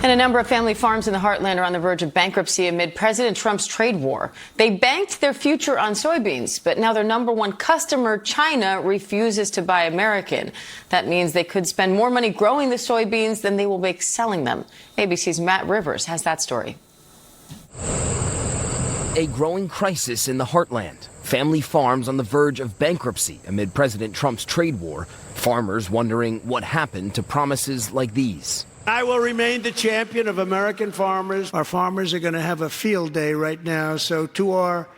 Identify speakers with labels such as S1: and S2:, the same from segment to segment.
S1: And a number of family farms in the heartland are on the verge of bankruptcy amid President Trump's trade war. They banked their future on soybeans, but now their number one customer, China, refuses to buy American. That means they could spend more money growing the soybeans than they will make selling them. ABC's Matt Rivers has that story.
S2: A growing crisis in the heartland. Family farms on the verge of bankruptcy amid President Trump's trade war. Farmers wondering what happened to promises like these.
S3: I will remain the champion of American farmers. Our farmers are going to have a field day right now. So to our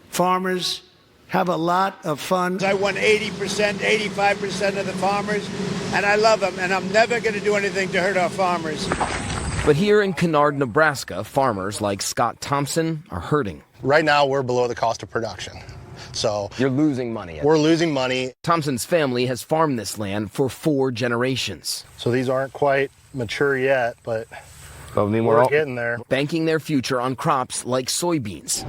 S3: farmers, have a lot of fun.
S4: I won 80%, 85% of the farmers, and I love them, and I'm never going to do anything to hurt our farmers.
S2: But here in Kennard, Nebraska, farmers like Scott Thompson are hurting.
S5: Right now, we're below the cost of production. So
S2: you're losing money.
S5: We're losing money.
S2: Thompson's family has farmed this land for 4 generations.
S5: So these aren't quite mature yet, but we're getting there.
S2: Banking their future on crops like soybeans.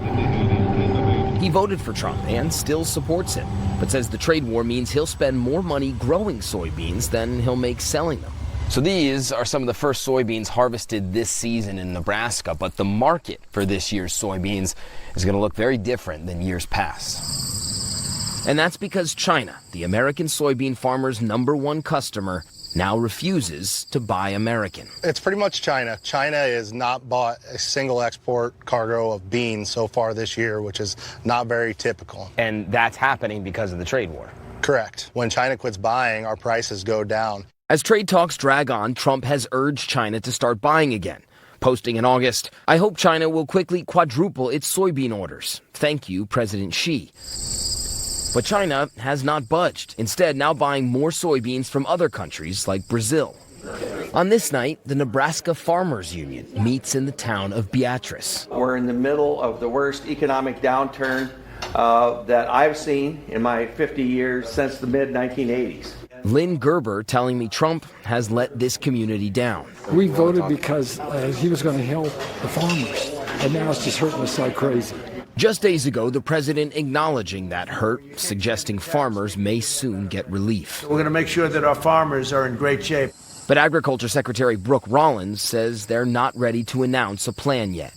S2: He voted for Trump and still supports him, but says the trade war means he'll spend more money growing soybeans than he'll make selling them. So these are some of the first soybeans harvested this season in Nebraska, but the market for this year's soybeans is going to look very different than years past. And that's because China, the American soybean farmers' #1 customer, now refuses to buy American.
S5: It's pretty much China. China has not bought a single export cargo of beans so far this year, which is not very typical.
S2: And that's happening because of the trade war.
S5: Correct. When China quits buying, our prices go down.
S2: As trade talks drag on, Trump has urged China to start buying again. Posting in August, "I hope China will quickly quadruple its soybean orders. Thank you, President Xi." But China has not budged, instead now buying more soybeans from other countries like Brazil. On this night, the Nebraska Farmers Union meets in the town of Beatrice.
S6: We're in the middle of the worst economic downturn that I've seen in my 50 years since the mid-1980s.
S2: Lynn Gerber telling me Trump has let this community down.
S7: We voted because he was going to help the farmers, and now it's just hurting us like crazy.
S2: Just days ago, the president acknowledging that hurt, suggesting farmers may soon get relief.
S3: We're going to make sure that our farmers are in great shape.
S2: But Agriculture Secretary Brooke Rollins says they're not ready to announce a plan yet.